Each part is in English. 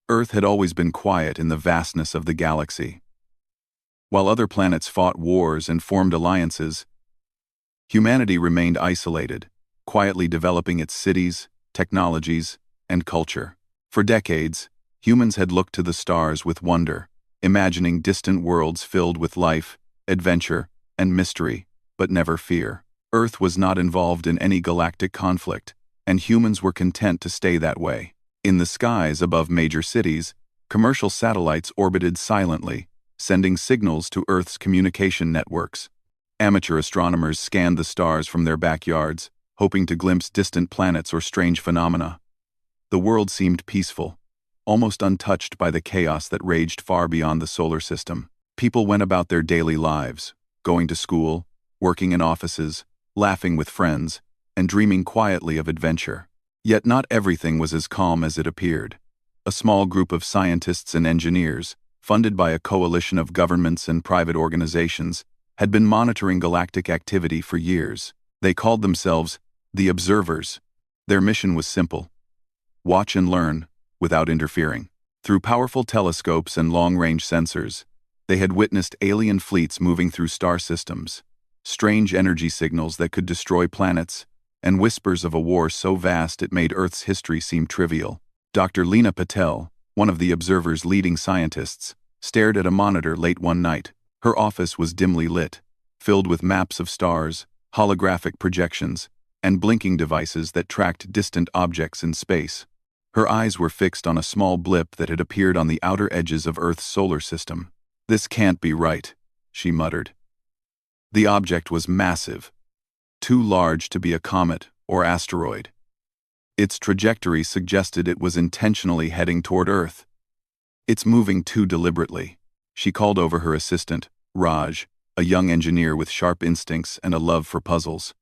Earth had always been quiet in the vastness of the galaxy. While other planets fought wars and formed alliances, humanity remained isolated, quietly developing its cities, technologies, and culture. For decades, humans had looked to the stars with wonder, imagining distant worlds filled with life, adventure, and mystery, but never fear. Earth was not involved in any galactic conflict, and humans were content to stay that way. In the skies above major cities, commercial satellites orbited silently, sending signals to Earth's communication networks. Amateur astronomers scanned the stars from their backyards, hoping to glimpse distant planets or strange phenomena. The world seemed peaceful, almost untouched by the chaos that raged far beyond the solar system. People went about their daily lives, going to school, working in offices, laughing with friends, and dreaming quietly of adventure. Yet not everything was as calm as it appeared. A small group of scientists and engineers, funded by a coalition of governments and private organizations, had been monitoring galactic activity for years. They called themselves the Observers. Their mission was simple: watch and learn, without interfering. Through powerful telescopes and long-range sensors, they had witnessed alien fleets moving through star systems, strange energy signals that could destroy planets, and whispers of a war so vast it made Earth's history seem trivial. Dr. Leena Patel, one of the Observer's leading scientists, stared at a monitor late one night. Her office was dimly lit, filled with maps of stars, holographic projections, and blinking devices that tracked distant objects in space. Her eyes were fixed on a small blip that had appeared on the outer edges of Earth's solar system. "This can't be right," she muttered. The object was massive, too large to be a comet or asteroid. Its trajectory suggested it was intentionally heading toward Earth. "It's moving too deliberately." She called over her assistant, Raj, a young engineer with sharp instincts and a love for puzzles.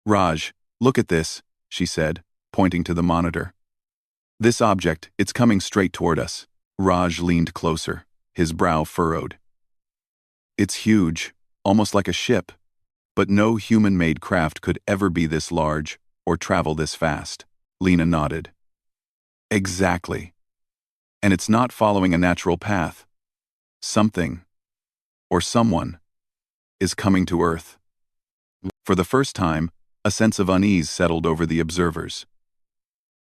"Raj, look at this," she said, pointing to the monitor. "This object, it's coming straight toward us." Raj leaned closer, his brow furrowed. "It's huge, almost like a ship, but no human-made craft could ever be this large or travel this fast." Leena nodded. "Exactly. And it's not following a natural path. Something, or someone, is coming to Earth." For the first time, a sense of unease settled over the observers.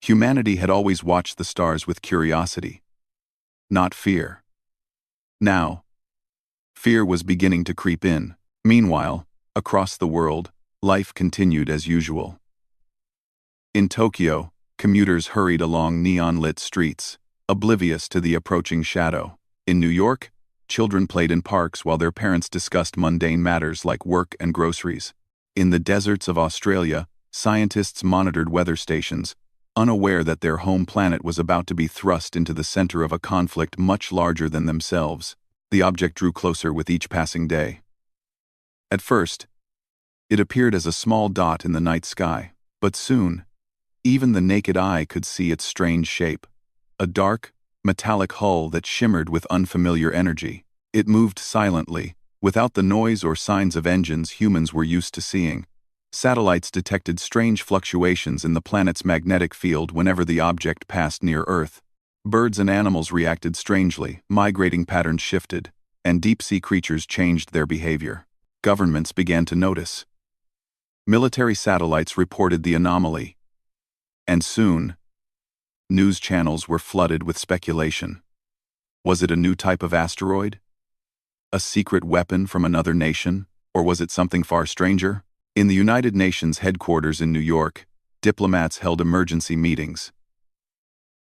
Humanity had always watched the stars with curiosity, not fear. Now, fear was beginning to creep in. Meanwhile, across the world, life continued as usual. In Tokyo, commuters hurried along neon-lit streets, oblivious to the approaching shadow. In New York, children played in parks while their parents discussed mundane matters like work and groceries. In the deserts of Australia, scientists monitored weather stations, unaware that their home planet was about to be thrust into the center of a conflict much larger than themselves. The object drew closer with each passing day. At first, it appeared as a small dot in the night sky, but soon, even the naked eye could see its strange shape. A dark, metallic hull that shimmered with unfamiliar energy. It moved silently, without the noise or signs of engines humans were used to seeing. Satellites detected strange fluctuations in the planet's magnetic field whenever the object passed near Earth. Birds and animals reacted strangely, migrating patterns shifted, and deep-sea creatures changed their behavior. Governments began to notice. Military satellites reported the anomaly, and soon, news channels were flooded with speculation. Was it a new type of asteroid? A secret weapon from another nation? Or was it something far stranger? In the United Nations headquarters in New York, diplomats held emergency meetings.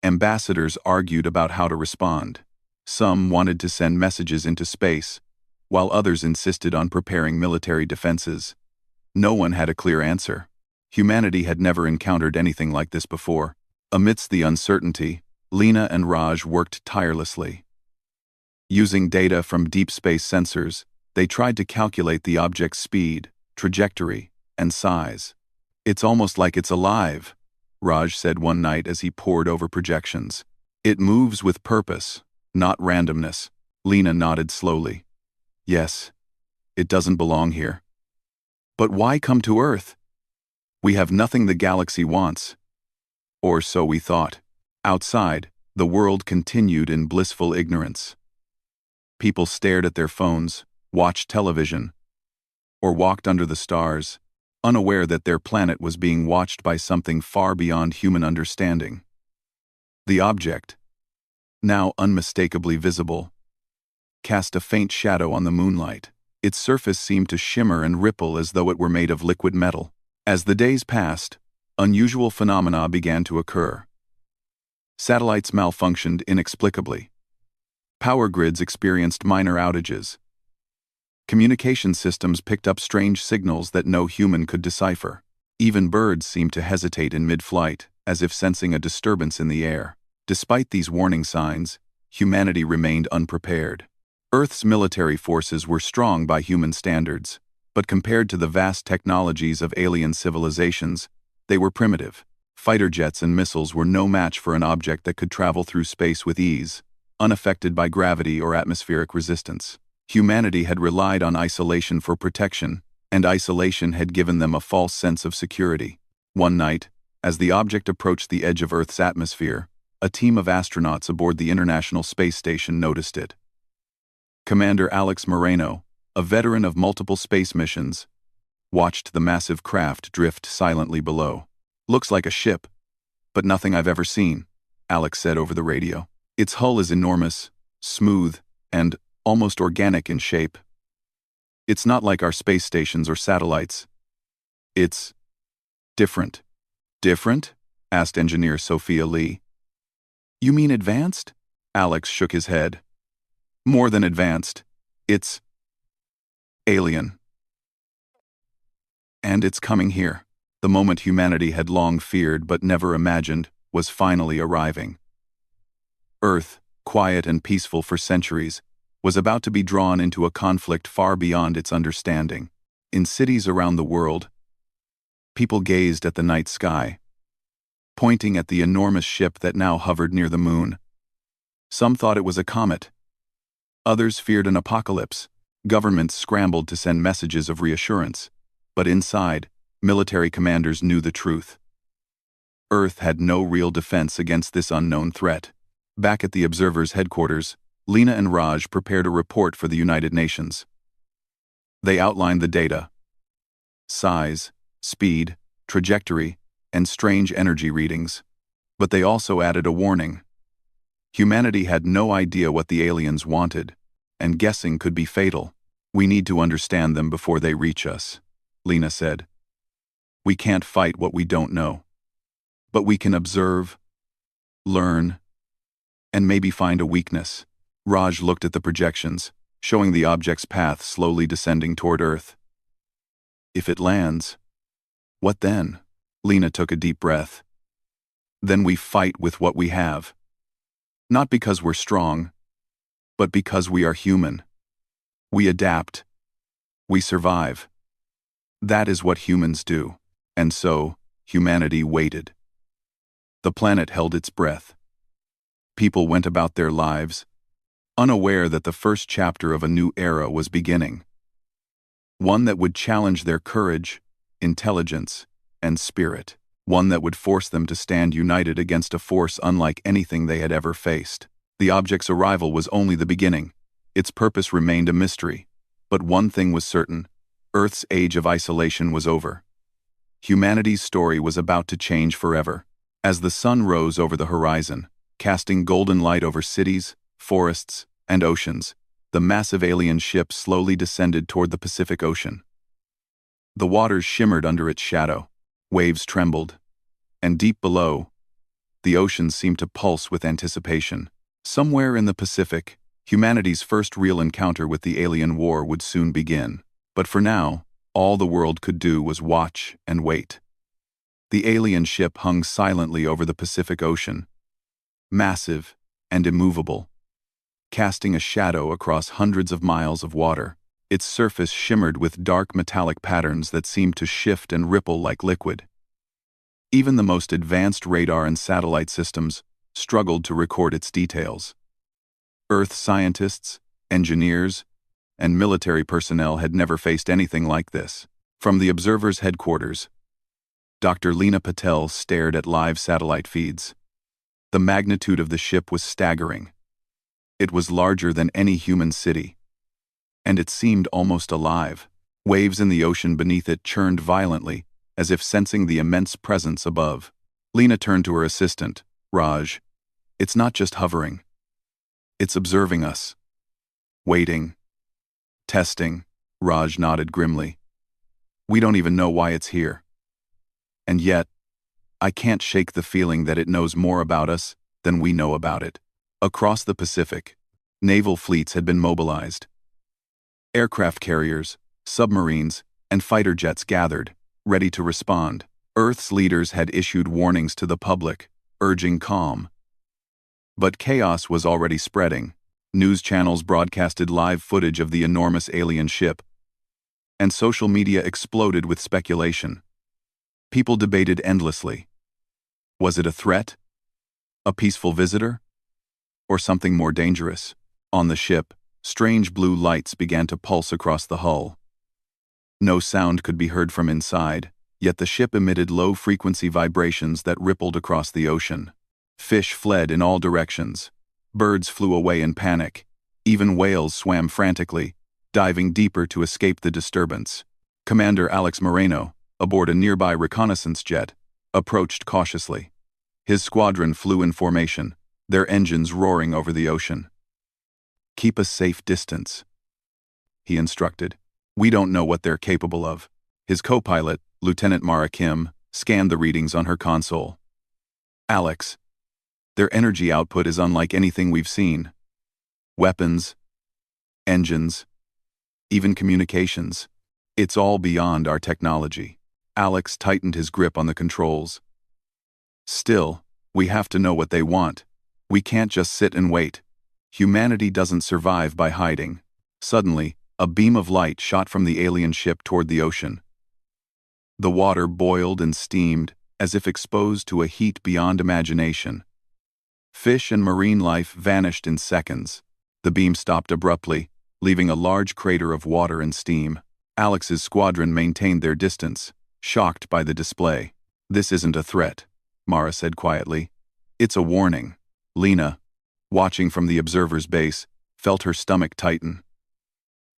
Ambassadors argued about how to respond. Some wanted to send messages into space, while others insisted on preparing military defenses. No one had a clear answer. Humanity had never encountered anything like this before. Amidst the uncertainty, Leena and Raj worked tirelessly. Using data from deep space sensors, they tried to calculate the object's speed, trajectory, and size. "It's almost like it's alive," Raj said one night as he pored over projections. "It moves with purpose, not randomness." Leena nodded slowly. "Yes, it doesn't belong here. But why come to Earth? We have nothing the galaxy wants." Or so we thought. Outside, The world continued in blissful ignorance. People stared at their phones, watched television, or walked under the stars, unaware that their planet was being watched by something far beyond human understanding. The object, now unmistakably visible, cast a faint shadow on the moonlight. Its surface seemed to shimmer and ripple as though it were made of liquid metal. As the days passed, unusual phenomena began to occur. Satellites malfunctioned inexplicably. Power grids experienced minor outages. Communication systems picked up strange signals that no human could decipher. Even birds seemed to hesitate in mid-flight, as if sensing a disturbance in the air. Despite these warning signs, humanity remained unprepared. Earth's military forces were strong by human standards, but compared to the vast technologies of alien civilizations, they were primitive. Fighter jets and missiles were no match for an object that could travel through space with ease, unaffected by gravity or atmospheric resistance. Humanity had relied on isolation for protection, and isolation had given them a false sense of security. One night, as the object approached the edge of Earth's atmosphere, a team of astronauts aboard the International Space Station noticed it. Commander Alex Moreno, a veteran of multiple space missions, watched the massive craft drift silently below. "Looks like a ship, but nothing I've ever seen," Alex said over the radio. "Its hull is enormous, smooth, and almost organic in shape. It's not like our space stations or satellites. It's different." "Different?" asked engineer Sophia Lee. "You mean advanced?" Alex shook his head. "More than advanced. It's alien. And it's coming here." The moment humanity had long feared but never imagined was finally arriving. Earth, quiet and peaceful for centuries, was about to be drawn into a conflict far beyond its understanding. In cities around the world, people gazed at the night sky, pointing at the enormous ship that now hovered near the moon. Some thought it was a comet. Others feared an apocalypse. Governments scrambled to send messages of reassurance, but inside, military commanders knew the truth. Earth had no real defense against this unknown threat. Back at the observers' headquarters, Lena and Raj prepared a report for the United Nations. They outlined the data: size, speed, trajectory, and strange energy readings. But they also added a warning. Humanity had no idea what the aliens wanted, and guessing could be fatal. "We need to understand them before they reach us," Lena said. "We can't fight what we don't know. But we can observe, learn, and maybe find a weakness." Raj looked at the projections, showing the object's path slowly descending toward Earth. "If it lands, what then?" Lena took a deep breath. "Then we fight with what we have. Not because we're strong, but because we are human. We adapt. We survive. That is what humans do." And so, humanity waited. The planet held its breath. People went about their lives, unaware that the first chapter of a new era was beginning. One that would challenge their courage, intelligence, and spirit. One that would force them to stand united against a force unlike anything they had ever faced. The object's arrival was only the beginning. Its purpose remained a mystery. But one thing was certain: Earth's age of isolation was over. Humanity's story was about to change forever. As the sun rose over the horizon, casting golden light over cities, forests, and oceans, the massive alien ship slowly descended toward the Pacific Ocean. The waters shimmered under its shadow, waves trembled, and deep below, the ocean seemed to pulse with anticipation. Somewhere in the Pacific, humanity's first real encounter with the alien war would soon begin. But for now, all the world could do was watch and wait. The alien ship hung silently over the Pacific Ocean, massive and immovable, casting a shadow across hundreds of miles of water. Its surface shimmered with dark metallic patterns that seemed to shift and ripple like liquid. Even the most advanced radar and satellite systems struggled to record its details. Earth scientists, engineers, and military personnel had never faced anything like this. From the observer's headquarters, Dr. Lena Patel stared at live satellite feeds. The magnitude of the ship was staggering. It was larger than any human city. And it seemed almost alive. Waves in the ocean beneath it churned violently, as if sensing the immense presence above. Lena turned to her assistant, Raj. It's not just hovering. It's observing us. Waiting. Testing. Raj nodded grimly. We don't even know why it's here. And yet, I can't shake the feeling that it knows more about us than we know about it. Across the Pacific, naval fleets had been mobilized. Aircraft carriers, submarines, and fighter jets gathered, ready to respond. Earth's leaders had issued warnings to the public, urging calm. But chaos was already spreading. News channels broadcasted live footage of the enormous alien ship, and social media exploded with speculation. People debated endlessly. Was it a threat? A peaceful visitor? Or something more dangerous? On the ship, strange blue lights began to pulse across the hull. No sound could be heard from inside, yet the ship emitted low-frequency vibrations that rippled across the ocean. Fish fled in all directions. Birds flew away in panic. Even whales swam frantically, diving deeper to escape the disturbance. Commander Alex Moreno, aboard a nearby reconnaissance jet, approached cautiously. His squadron flew in formation, their engines roaring over the ocean. Keep a safe distance, he instructed. We don't know what they're capable of. His co-pilot, Lieutenant Mara Kim, scanned the readings on her console. Alex, their energy output is unlike anything we've seen. Weapons, engines, even communications. It's all beyond our technology. Alex tightened his grip on the controls. Still, we have to know what they want. We can't just sit and wait. Humanity doesn't survive by hiding. Suddenly, a beam of light shot from the alien ship toward the ocean. The water boiled and steamed, as if exposed to a heat beyond imagination. Fish and marine life vanished in seconds. The beam stopped abruptly, leaving a large crater of water and steam. Alex's squadron maintained their distance, shocked by the display. This isn't a threat, Mara said quietly. It's a warning. Lena, watching from the observer's base, felt her stomach tighten.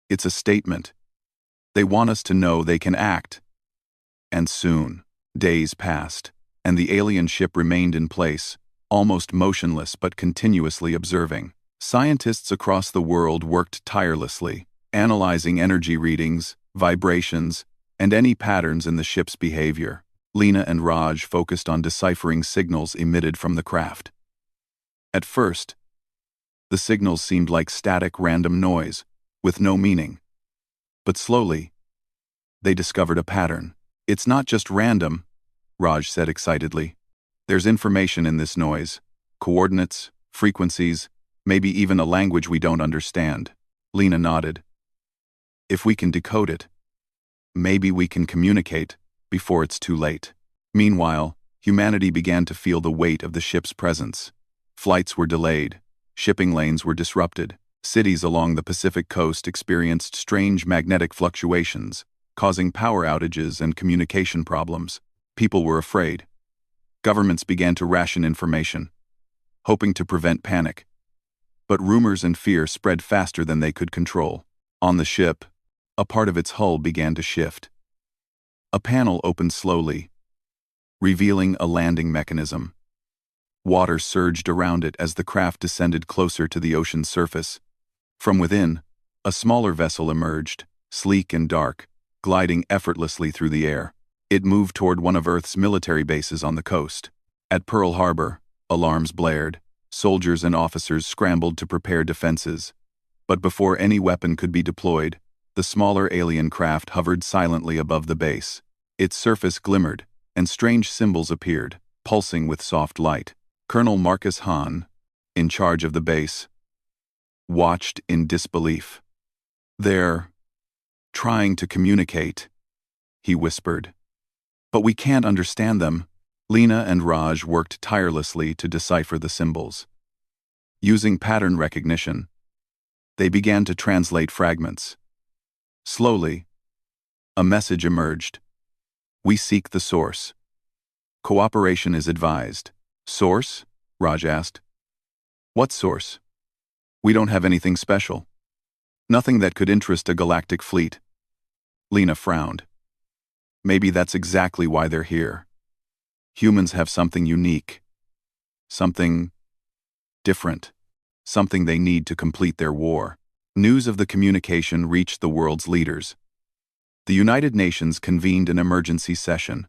It's a statement. They want us to know they can act. And soon, days passed, and the alien ship remained in place, almost motionless but continuously observing. Scientists across the world worked tirelessly, analyzing energy readings, vibrations, and any patterns in the ship's behavior. Lena and Raj focused on deciphering signals emitted from the craft. At first, the signals seemed like static random noise, with no meaning. But slowly, they discovered a pattern. It's not just random, Raj said excitedly. There's information in this noise. Coordinates, frequencies, maybe even a language we don't understand. Lena nodded. If we can decode it, maybe we can communicate before it's too late. Meanwhile, humanity began to feel the weight of the ship's presence. Flights were delayed. Shipping lanes were disrupted. Cities along the Pacific coast experienced strange magnetic fluctuations, causing power outages and communication problems. People were afraid. Governments began to ration information, hoping to prevent panic. But rumors and fear spread faster than they could control. On the ship, a part of its hull began to shift. A panel opened slowly, revealing a landing mechanism. Water surged around it as the craft descended closer to the ocean's surface. From within, a smaller vessel emerged, sleek and dark, gliding effortlessly through the air. It moved toward one of Earth's military bases on the coast. At Pearl Harbor, alarms blared. Soldiers and officers scrambled to prepare defenses. But before any weapon could be deployed, the smaller alien craft hovered silently above the base. Its surface glimmered, and strange symbols appeared, pulsing with soft light. Colonel Marcus Hahn, in charge of the base, watched in disbelief. They're trying to communicate, he whispered. But we can't understand them. Lena and Raj worked tirelessly to decipher the symbols. Using pattern recognition, they began to translate fragments. Slowly, a message emerged. We seek the source. Cooperation is advised. Source? Raj asked. What source? We don't have anything special. Nothing that could interest a galactic fleet. Lena frowned. Maybe that's exactly why they're here. Humans have something unique. Something different. Something they need to complete their war. News of the communication reached the world's leaders. The United Nations convened an emergency session.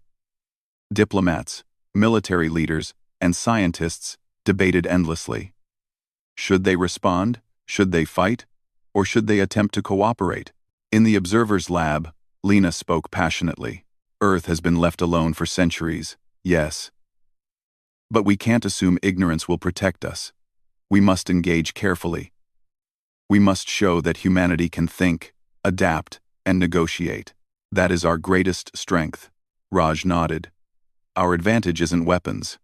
Diplomats, military leaders, and scientists debated endlessly. Should they respond? Should they fight? Or should they attempt to cooperate? In the observer's lab, Lena spoke passionately. Earth has been left alone for centuries, yes. But we can't assume ignorance will protect us. We must engage carefully. We must show that humanity can think, adapt, and negotiate. That is our greatest strength. Raj nodded. Our advantage isn't weapons.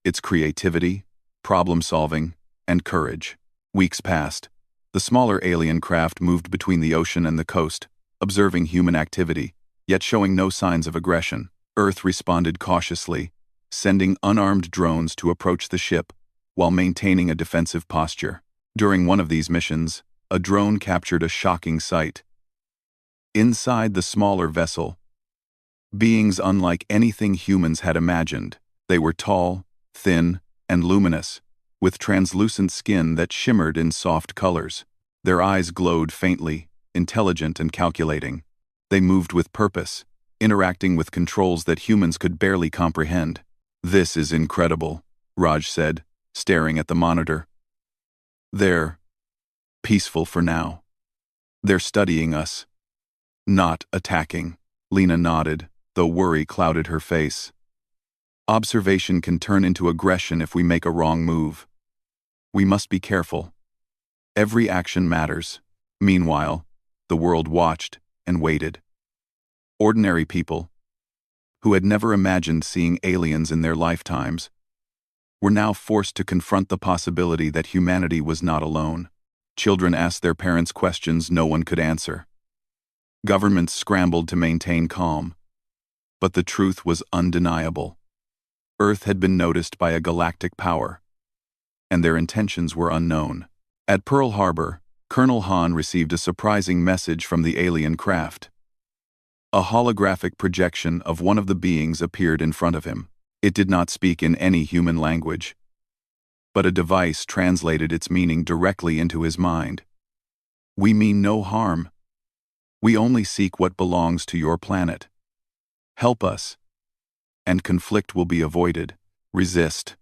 It's creativity, problem-solving, and courage. Weeks passed. The smaller alien craft moved between the ocean and the coast, observing human activity, yet showing no signs of aggression. Earth responded cautiously, sending unarmed drones to approach the ship while maintaining a defensive posture. During one of these missions, a drone captured a shocking sight. Inside the smaller vessel, beings unlike anything humans had imagined. They were tall, thin, and luminous, with translucent skin that shimmered in soft colors. Their eyes glowed faintly, intelligent and calculating. They moved with purpose, interacting with controls that humans could barely comprehend. This is incredible, Raj said, staring at the monitor. They're peaceful for now. They're studying us. Not attacking. Lena nodded, though worry clouded her face. Observation can turn into aggression if we make a wrong move. We must be careful. Every action matters. Meanwhile, the world watched and waited. Ordinary people, who had never imagined seeing aliens in their lifetimes, were now forced to confront the possibility that humanity was not alone. Children asked their parents questions no one could answer. Governments scrambled to maintain calm. But the truth was undeniable. Earth had been noticed by a galactic power, and their intentions were unknown. At Pearl Harbor, Colonel Han received a surprising message from the alien craft. A holographic projection of one of the beings appeared in front of him. It did not speak in any human language, but a device translated its meaning directly into his mind. We mean no harm. We only seek what belongs to your planet. Help us, and conflict will be avoided. Resist,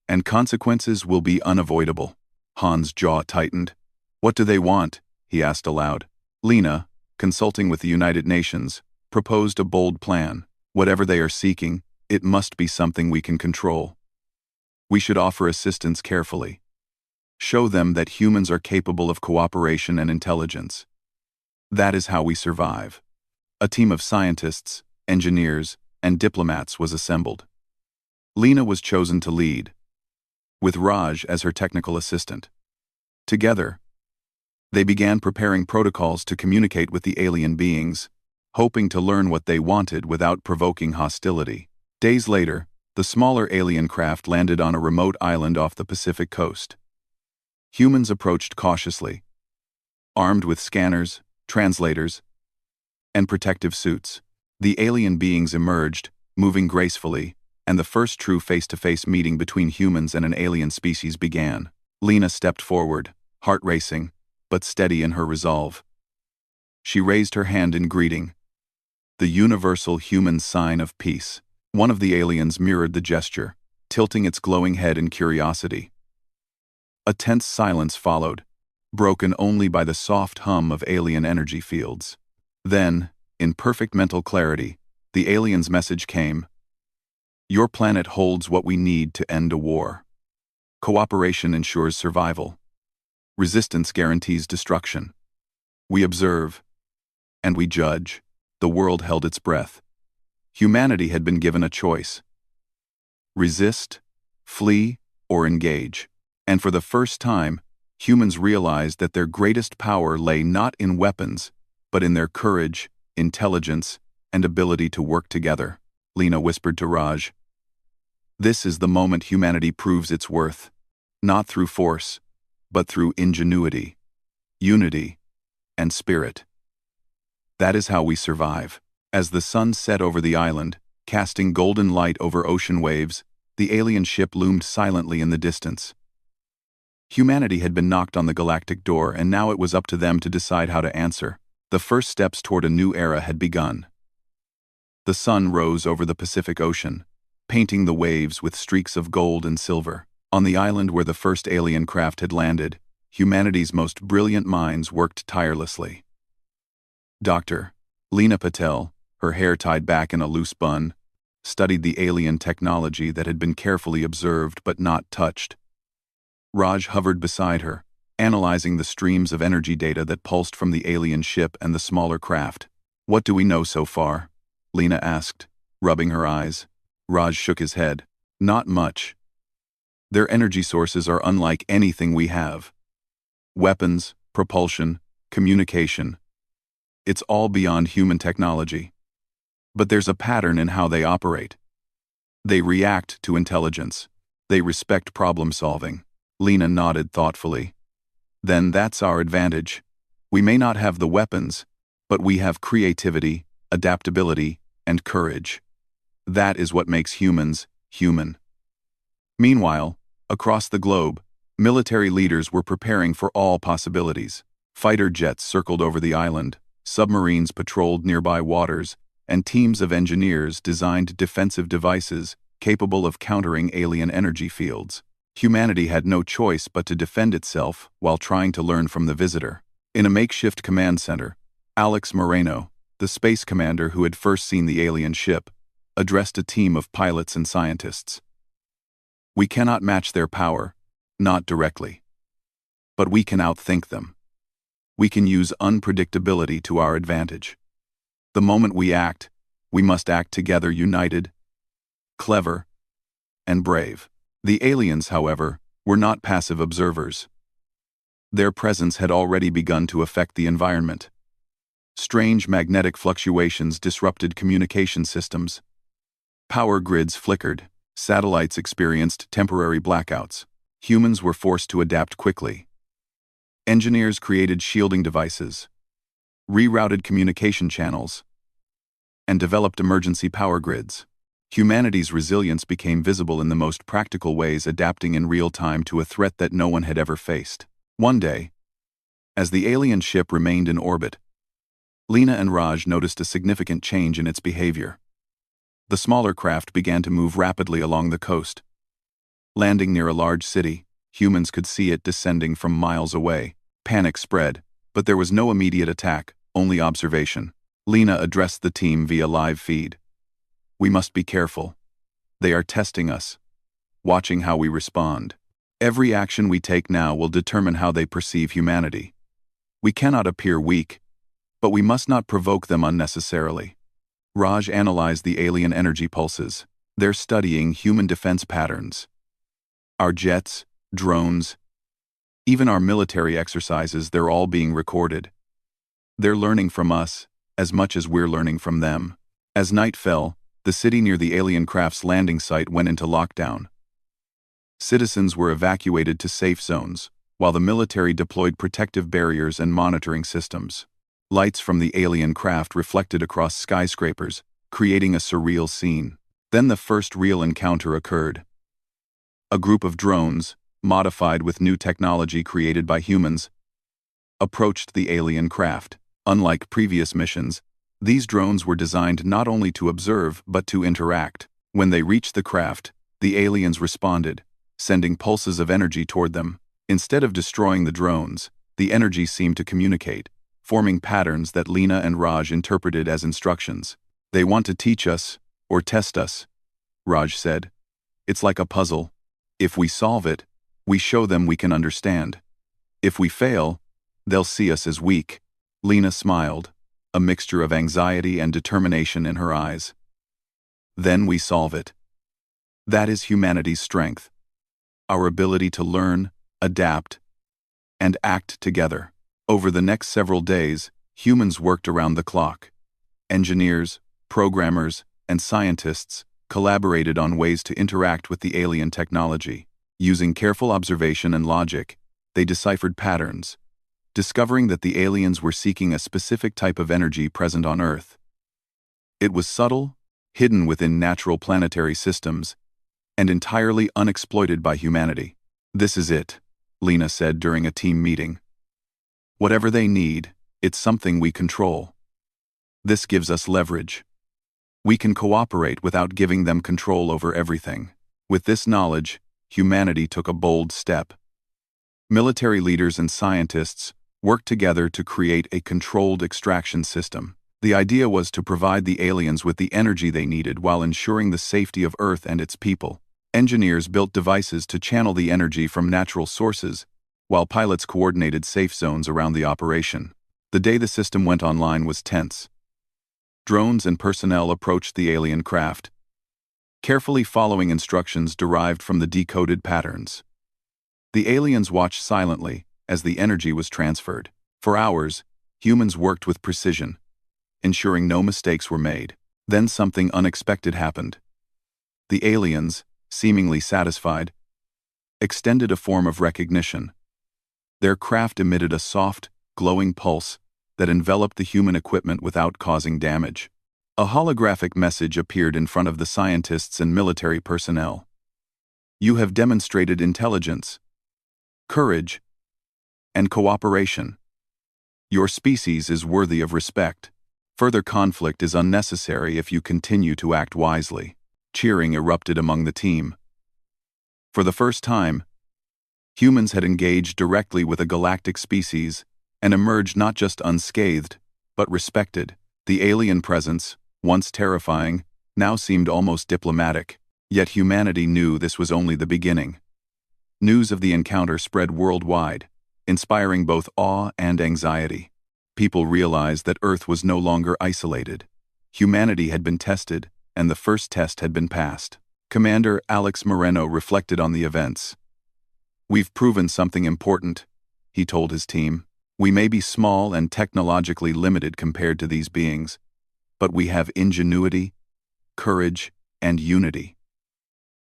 and consequences will be unavoidable. Han's jaw tightened. What do they want? He asked aloud. Lena, consulting with the United Nations, proposed a bold plan. Whatever they are seeking, it must be something we can control. We should offer assistance carefully. Show them that humans are capable of cooperation and intelligence. That is how we survive. A team of scientists, engineers, and diplomats was assembled. Lena was chosen to lead, with Raj as her technical assistant. Together, they began preparing protocols to communicate with the alien beings, hoping to learn what they wanted without provoking hostility. Days later, the smaller alien craft landed on a remote island off the Pacific coast. Humans approached cautiously, armed with scanners, translators, and protective suits. The alien beings emerged, moving gracefully, and the first true face-to-face meeting between humans and an alien species began. Lena stepped forward, heart racing, but steady in her resolve. She raised her hand in greeting, the universal human sign of peace. One of the aliens mirrored the gesture, tilting its glowing head in curiosity. A tense silence followed, broken only by the soft hum of alien energy fields. Then, in perfect mental clarity, the alien's message came. Your planet holds what we need to end a war. Cooperation ensures survival. Resistance guarantees destruction. We observe, and we judge. The world held its breath. Humanity had been given a choice. Resist, flee, or engage. And for the first time, humans realized that their greatest power lay not in weapons, but in their courage, intelligence, and ability to work together. Lena whispered to Raj. This is the moment humanity proves its worth. not through force, but through ingenuity, unity, and spirit. That is how we survive. As the sun set over the island, casting golden light over ocean waves, the alien ship loomed silently in the distance. Humanity had been knocked on the galactic door, and now it was up to them to decide how to answer. The first steps toward a new era had begun. The sun rose over the Pacific Ocean, painting the waves with streaks of gold and silver. On the island where the first alien craft had landed, humanity's most brilliant minds worked tirelessly. Dr. Lena Patel, her hair tied back in a loose bun, studied the alien technology that had been carefully observed but not touched. Raj hovered beside her, analyzing the streams of energy data that pulsed from the alien ship and the smaller craft. "What do we know so far?" Lena asked, rubbing her eyes. Raj shook his head. "Not much. Their energy sources are unlike anything we have. Weapons, propulsion, communication. It's all beyond human technology. But there's a pattern in how they operate. They react to intelligence. They respect problem solving." Lena nodded thoughtfully. "Then that's our advantage. We may not have the weapons, but we have creativity, adaptability, and courage. That is what makes humans human." Meanwhile, across the globe, military leaders were preparing for all possibilities. Fighter jets circled over the island, submarines patrolled nearby waters, and teams of engineers designed defensive devices capable of countering alien energy fields. Humanity had no choice but to defend itself while trying to learn from the visitor. In a makeshift command center, Alex Moreno, the space commander who had first seen the alien ship, addressed a team of pilots and scientists. "We cannot match their power, not directly. But we can outthink them. We can use unpredictability to our advantage. The moment we act, we must act together, united, clever, and brave." The aliens, however, were not passive observers. Their presence had already begun to affect the environment. Strange magnetic fluctuations disrupted communication systems. Power grids flickered. Satellites experienced temporary blackouts. Humans were forced to adapt quickly. Engineers created shielding devices, rerouted communication channels, and developed emergency power grids. Humanity's resilience became visible in the most practical ways, adapting in real time to a threat that no one had ever faced. One day, as the alien ship remained in orbit, Lena and Raj noticed a significant change in its behavior. The smaller craft began to move rapidly along the coast. Landing near a large city, humans could see it descending from miles away. Panic spread, but there was no immediate attack, only observation. Lena addressed the team via live feed. "We must be careful. They are testing us, watching how we respond. Every action we take now will determine how they perceive humanity. We cannot appear weak, but we must not provoke them unnecessarily." Raj analyzed the alien energy pulses. They're studying human defense patterns. Our jets, drones, even our military exercises, they're all being recorded. They're learning from us as much as we're learning from them. As night fell, the city near the alien craft's landing site went into lockdown. Citizens were evacuated to safe zones, while the military deployed protective barriers and monitoring systems. Lights from the alien craft reflected across skyscrapers, creating a surreal scene. Then the first real encounter occurred. A group of drones, modified with new technology created by humans, approached the alien craft. Unlike previous missions, these drones were designed not only to observe but to interact. When they reached the craft, the aliens responded, sending pulses of energy toward them. Instead of destroying the drones, the energy seemed to communicate, forming patterns that Lena and Raj interpreted as instructions. "They want to teach us, or test us," Raj said. "It's like a puzzle. If we solve it, we show them we can understand. If we fail, they'll see us as weak." Lena smiled, a mixture of anxiety and determination in her eyes. "Then we solve it. That is humanity's strength. Our ability to learn, adapt, and act together." Over the next several days, humans worked around the clock. Engineers, programmers, and scientists collaborated on ways to interact with the alien technology. Using careful observation and logic, they deciphered patterns, discovering that the aliens were seeking a specific type of energy present on Earth. It was subtle, hidden within natural planetary systems, and entirely unexploited by humanity. "This is it," Lena said during a team meeting. "Whatever they need, it's something we control. This gives us leverage. We can cooperate without giving them control over everything." With this knowledge, humanity took a bold step. Military leaders and scientists worked together to create a controlled extraction system. The idea was to provide the aliens with the energy they needed while ensuring the safety of Earth and its people. Engineers built devices to channel the energy from natural sources, while pilots coordinated safe zones around the operation. The day the system went online was tense. Drones and personnel approached the alien craft, carefully following instructions derived from the decoded patterns. The aliens watched silently as the energy was transferred. For hours, humans worked with precision, ensuring no mistakes were made. Then something unexpected happened. The aliens, seemingly satisfied, extended a form of recognition. Their craft emitted a soft, glowing pulse that enveloped the human equipment without causing damage. A holographic message appeared in front of the scientists and military personnel. "You have demonstrated intelligence, courage, and cooperation. Your species is worthy of respect. Further conflict is unnecessary if you continue to act wisely." Cheering erupted among the team. For the first time, humans had engaged directly with a galactic species and emerged not just unscathed, but respected. The alien presence, once terrifying, now seemed almost diplomatic. Yet humanity knew this was only the beginning. News of the encounter spread worldwide, inspiring both awe and anxiety. People realized that Earth was no longer isolated. Humanity had been tested, and the first test had been passed. Commander Alex Moreno reflected on the events. "We've proven something important," he told his team. "We may be small and technologically limited compared to these beings, but we have ingenuity, courage, and unity.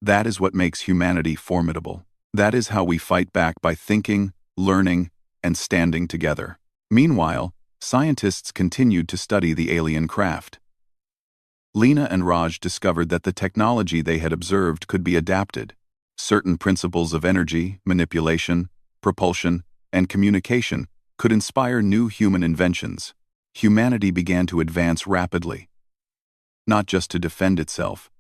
That is what makes humanity formidable. That is how we fight back, by thinking, learning, and standing together." Meanwhile, scientists continued to study the alien craft. Lena and Raj discovered that the technology they had observed could be adapted. Certain principles of energy, manipulation, propulsion, and communication could inspire new human inventions. Humanity began to advance rapidly, not just to defend itself,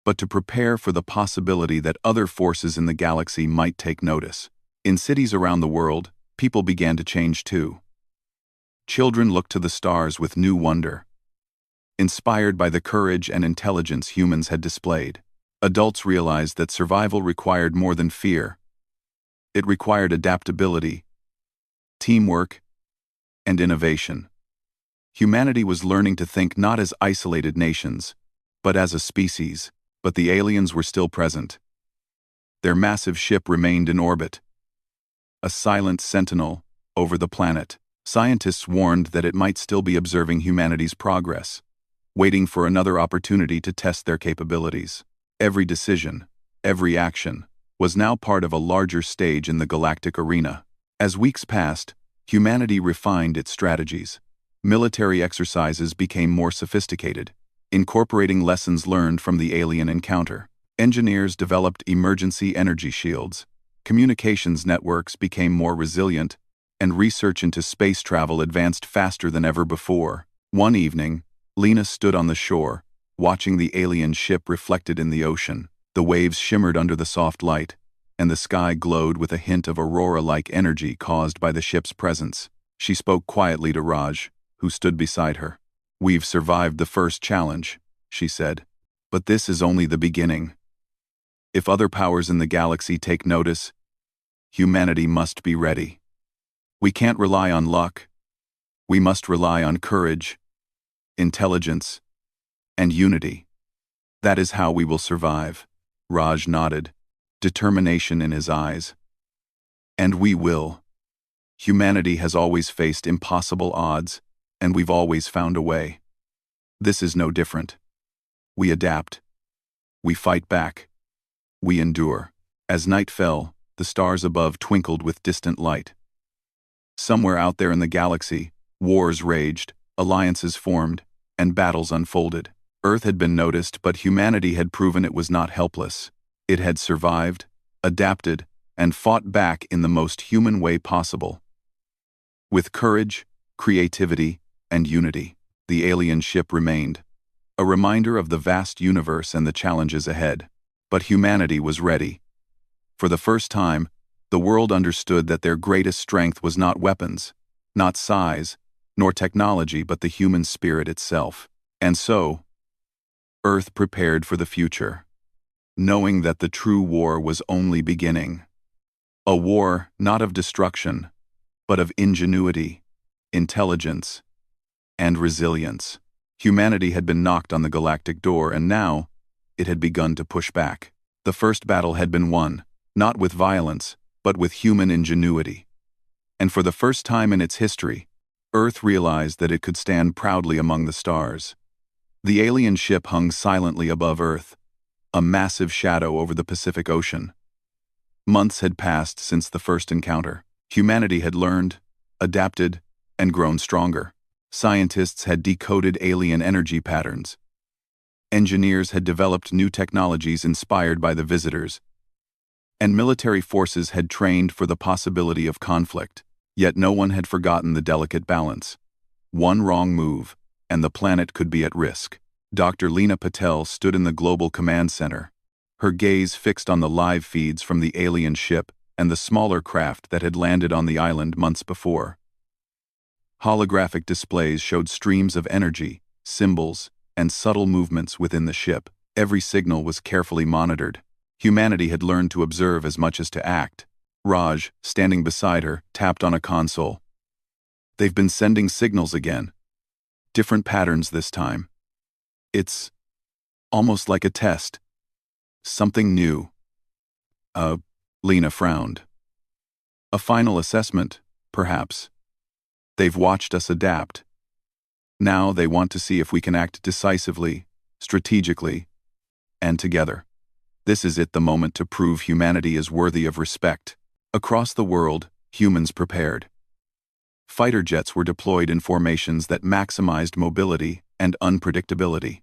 but to prepare for the possibility that other forces in the galaxy might take notice. In cities around the world, people began to change too. Children looked to the stars with new wonder, inspired by the courage and intelligence humans had displayed. Adults realized that survival required more than fear. It required adaptability, teamwork, and innovation. Humanity was learning to think not as isolated nations, but as a species. But the aliens were still present. Their massive ship remained in orbit, a silent sentinel over the planet. Scientists warned that it might still be observing humanity's progress, waiting for another opportunity to test their capabilities. Every decision, every action, was now part of a larger stage in the galactic arena. As weeks passed, humanity refined its strategies. Military exercises became more sophisticated, incorporating lessons learned from the alien encounter. Engineers developed emergency energy shields, communications networks became more resilient, and research into space travel advanced faster than ever before. One evening, Lena stood on the shore, watching the alien ship reflected in the ocean. The waves shimmered under the soft light, and the sky glowed with a hint of aurora-like energy caused by the ship's presence. She spoke quietly to Raj, who stood beside her. "We've survived the first challenge," she said, "but this is only the beginning. If other powers in the galaxy take notice, humanity must be ready. We can't rely on luck. We must rely on courage, intelligence, and unity. That is how we will survive." Raj nodded, determination in his eyes. "And we will. Humanity has always faced impossible odds, and we've always found a way. This is no different. We adapt. We fight back. We endure." As night fell, the stars above twinkled with distant light. Somewhere out there in the galaxy, wars raged, alliances formed, and battles unfolded. Earth had been noticed, but humanity had proven it was not helpless. It had survived, adapted, and fought back in the most human way possible. With courage, creativity, and unity, the alien ship remained, a reminder of the vast universe and the challenges ahead. But humanity was ready. For the first time, the world understood that their greatest strength was not weapons, not size, nor technology, but the human spirit itself. And so, Earth prepared for the future, knowing that the true war was only beginning. A war not of destruction, but of ingenuity, intelligence, and resilience. Humanity had been knocked on the galactic door, and now it had begun to push back. The first battle had been won, not with violence, but with human ingenuity. And for the first time in its history, Earth realized that it could stand proudly among the stars. The alien ship hung silently above Earth, a massive shadow over the Pacific Ocean. Months had passed since the first encounter. Humanity had learned, adapted, and grown stronger. Scientists had decoded alien energy patterns. Engineers had developed new technologies inspired by the visitors. And military forces had trained for the possibility of conflict. Yet no one had forgotten the delicate balance. One wrong move, and the planet could be at risk. Dr. Lena Patel stood in the Global Command Center, her gaze fixed on the live feeds from the alien ship and the smaller craft that had landed on the island months before. Holographic displays showed streams of energy, symbols, and subtle movements within the ship. Every signal was carefully monitored. Humanity had learned to observe as much as to act. Raj, standing beside her, tapped on a console. "They've been sending signals again. Different patterns this time. It's almost like a test. Something new." Lena frowned. "A final assessment, perhaps. They've watched us adapt. Now they want to see if we can act decisively, strategically, and together. This is the moment to prove humanity is worthy of respect." Across the world, humans prepared. Fighter jets were deployed in formations that maximized mobility and unpredictability.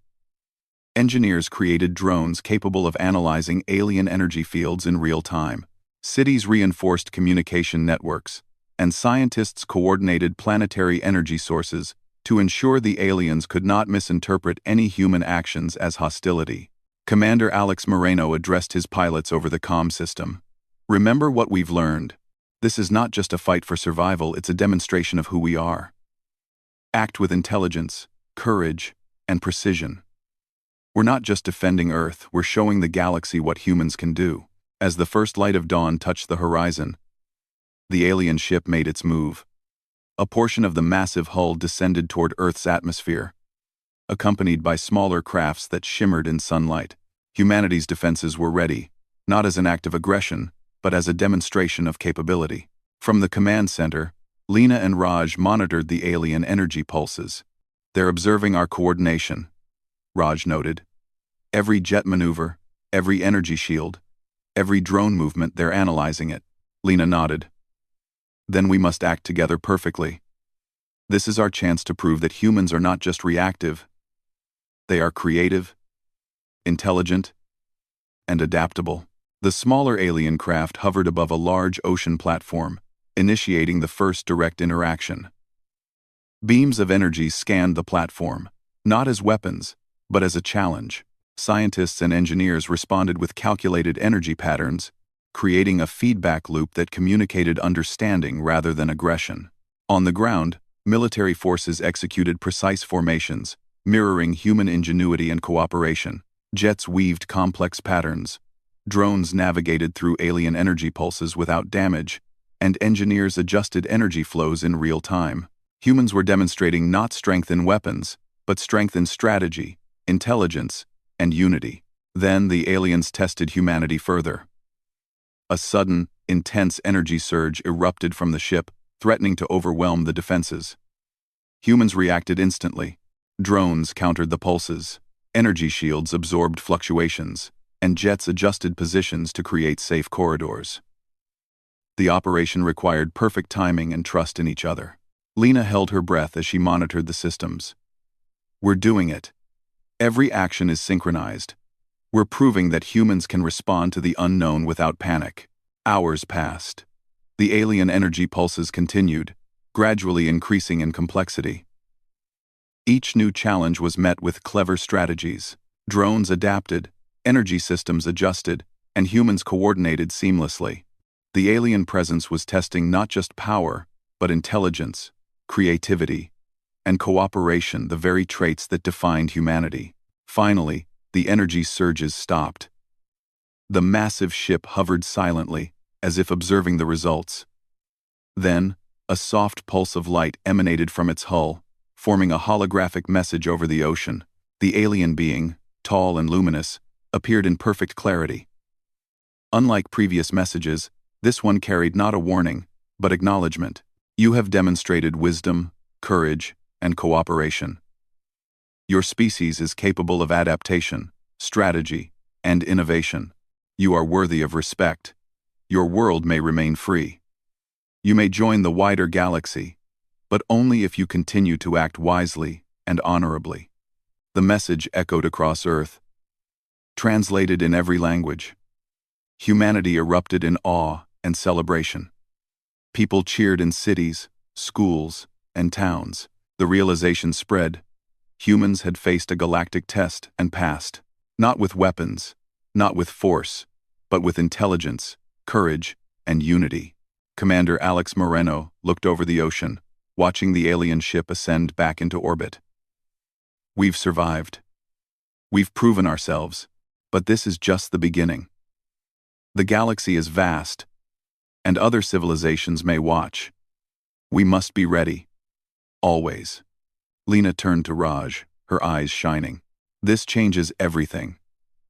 Engineers created drones capable of analyzing alien energy fields in real time. Cities reinforced communication networks, and scientists coordinated planetary energy sources to ensure the aliens could not misinterpret any human actions as hostility. Commander Alex Moreno addressed his pilots over the comm system. "Remember what we've learned. This is not just a fight for survival, it's a demonstration of who we are. Act with intelligence, courage, and precision. We're not just defending Earth, we're showing the galaxy what humans can do." As the first light of dawn touched the horizon, the alien ship made its move. A portion of the massive hull descended toward Earth's atmosphere, accompanied by smaller crafts that shimmered in sunlight. Humanity's defenses were ready, not as an act of aggression, but as a demonstration of capability. From the command center, Lena and Raj monitored the alien energy pulses. "They're observing our coordination," Raj noted. "Every jet maneuver, every energy shield, every drone movement, they're analyzing it." Lena nodded. "Then we must act together perfectly. This is our chance to prove that humans are not just reactive. They are creative, intelligent, and adaptable." The smaller alien craft hovered above a large ocean platform, initiating the first direct interaction. Beams of energy scanned the platform, not as weapons, but as a challenge. Scientists and engineers responded with calculated energy patterns, creating a feedback loop that communicated understanding rather than aggression. On the ground, military forces executed precise formations, mirroring human ingenuity and cooperation. Jets weaved complex patterns. Drones navigated through alien energy pulses without damage, and engineers adjusted energy flows in real time. Humans were demonstrating not strength in weapons, but strength in strategy, intelligence, and unity. Then the aliens tested humanity further. A sudden, intense energy surge erupted from the ship, threatening to overwhelm the defenses. Humans reacted instantly. Drones countered the pulses. Energy shields absorbed fluctuations. and jets adjusted positions to create safe corridors. The operation required perfect timing and trust in each other. Lena held her breath as she monitored the systems. "We're doing it. Every action is synchronized. We're proving that humans can respond to the unknown without panic." Hours passed. The alien energy pulses continued, gradually increasing in complexity. Each new challenge was met with clever strategies. Drones adapted, energy systems adjusted, and humans coordinated seamlessly. The alien presence was testing not just power, but intelligence, creativity, and cooperation, the very traits that defined humanity. Finally, the energy surges stopped. The massive ship hovered silently, as if observing the results. Then, a soft pulse of light emanated from its hull, forming a holographic message over the ocean. The alien being, tall and luminous, appeared in perfect clarity. Unlike previous messages, this one carried not a warning, but acknowledgement. "You have demonstrated wisdom, courage, and cooperation. Your species is capable of adaptation, strategy, and innovation. You are worthy of respect. Your world may remain free. You may join the wider galaxy, but only if you continue to act wisely and honorably." The message echoed across Earth, translated in every language. Humanity erupted in awe and celebration. People cheered in cities, schools, and towns. The realization spread. Humans had faced a galactic test and passed, not with weapons, not with force, but with intelligence, courage, and unity. Commander Alex Moreno looked over the ocean, watching the alien ship ascend back into orbit. "We've survived. We've proven ourselves, but this is just the beginning. The galaxy is vast, and other civilizations may watch. We must be ready. Always." Lena turned to Raj, her eyes shining. "This changes everything.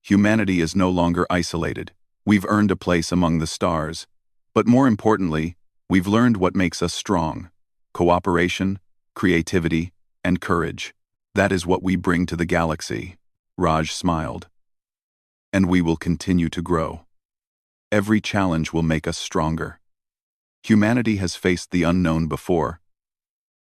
Humanity is no longer isolated. We've earned a place among the stars. But more importantly, we've learned what makes us strong: cooperation, creativity, and courage. That is what we bring to the galaxy." Raj smiled. "And we will continue to grow. Every challenge will make us stronger. Humanity has faced the unknown before,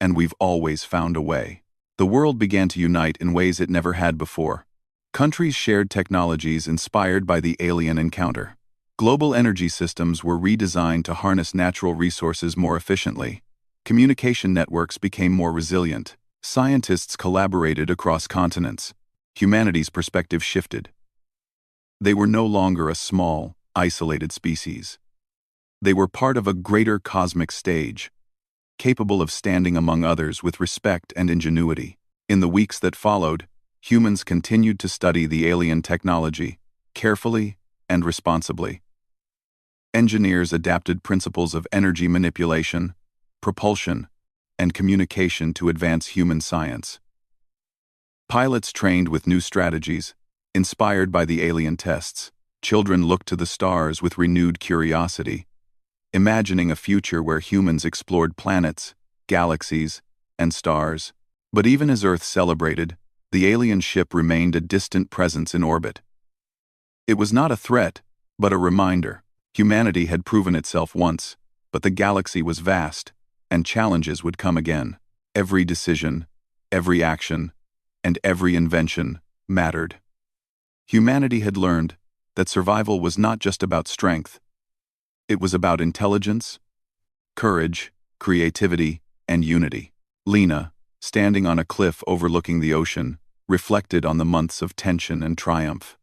and we've always found a way." The world began to unite in ways it never had before. Countries shared technologies inspired by the alien encounter. Global energy systems were redesigned to harness natural resources more efficiently. Communication networks became more resilient. Scientists collaborated across continents. Humanity's perspective shifted. They were no longer a small, isolated species. They were part of a greater cosmic stage, capable of standing among others with respect and ingenuity. In the weeks that followed, humans continued to study the alien technology, carefully and responsibly. Engineers adapted principles of energy manipulation, propulsion, and communication to advance human science. Pilots trained with new strategies, inspired by the alien tests. Children looked to the stars with renewed curiosity, imagining a future where humans explored planets, galaxies, and stars. But even as Earth celebrated, the alien ship remained a distant presence in orbit. It was not a threat, but a reminder. Humanity had proven itself once, but the galaxy was vast, and challenges would come again. Every decision, every action, and every invention mattered. Humanity had learned that survival was not just about strength. It was about intelligence, courage, creativity, and unity. Lena, standing on a cliff overlooking the ocean, reflected on the months of tension and triumph.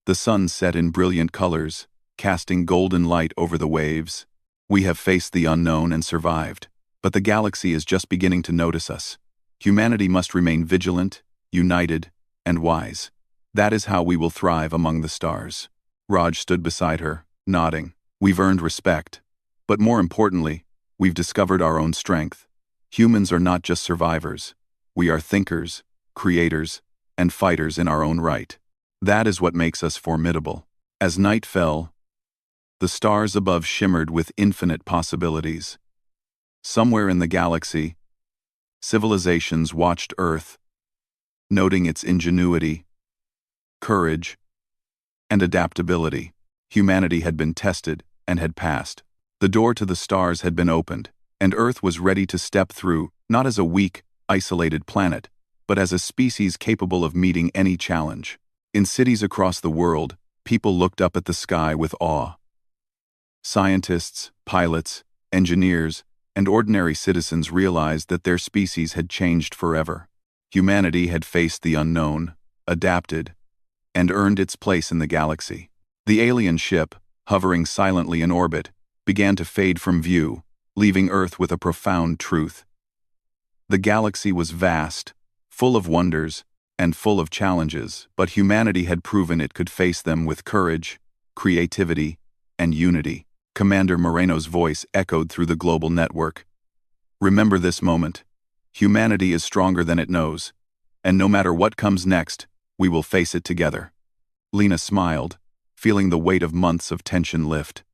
The sun set in brilliant colors, casting golden light over the waves. "We have faced the unknown and survived, but the galaxy is just beginning to notice us. Humanity must remain vigilant, united, and wise. That is how we will thrive among the stars." Raj stood beside her, nodding. "We've earned respect, but more importantly, we've discovered our own strength. Humans are not just survivors. We are thinkers, creators, and fighters in our own right. That is what makes us formidable." As night fell, the stars above shimmered with infinite possibilities. Somewhere in the galaxy, civilizations watched Earth, noting its ingenuity, courage, and adaptability. Humanity had been tested and had passed. The door to the stars had been opened, and Earth was ready to step through, not as a weak, isolated planet, but as a species capable of meeting any challenge. In cities across the world, people looked up at the sky with awe. Scientists, pilots, engineers, and ordinary citizens realized that their species had changed forever. Humanity had faced the unknown, adapted, and earned its place in the galaxy. The alien ship, hovering silently in orbit, began to fade from view, leaving Earth with a profound truth. The galaxy was vast, full of wonders, and full of challenges, but humanity had proven it could face them with courage, creativity, and unity. Commander Moreno's voice echoed through the global network. Remember this moment. Humanity is stronger than it knows, and no matter what comes next, we will face it together. Lena smiled, feeling the weight of months of tension lift.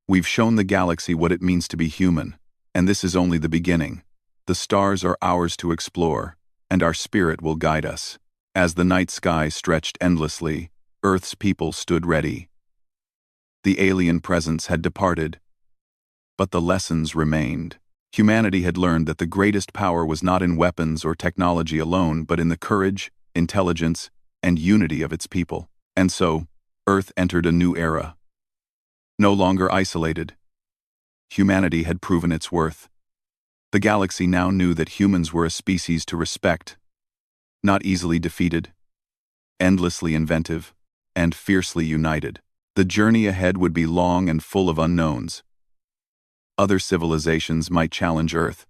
We've shown the galaxy what it means to be human, and this is only the beginning. The stars are ours to explore, and our spirit will guide us. As the night sky stretched endlessly, Earth's people stood ready. The alien presence had departed, but the lessons remained. Humanity had learned that the greatest power was not in weapons or technology alone, but in the courage, intelligence, and unity of its people. And so, Earth entered a new era. No longer isolated, humanity had proven its worth. The galaxy now knew that humans were a species to respect, not easily defeated, endlessly inventive, and fiercely united. The journey ahead would be long and full of unknowns. Other civilizations might challenge Earth.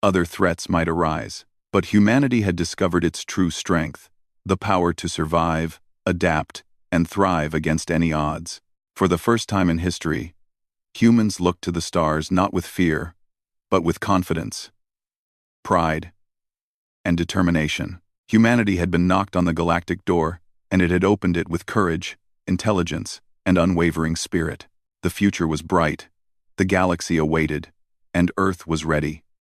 Other threats might arise. But humanity had discovered its true strength, the power to survive, adapt, and thrive against any odds. For the first time in history, humans looked to the stars not with fear, but with confidence, pride, and determination. Humanity had been knocked on the galactic door, and it had opened it with courage, intelligence, and unwavering spirit. The future was bright, the galaxy awaited, and Earth was ready.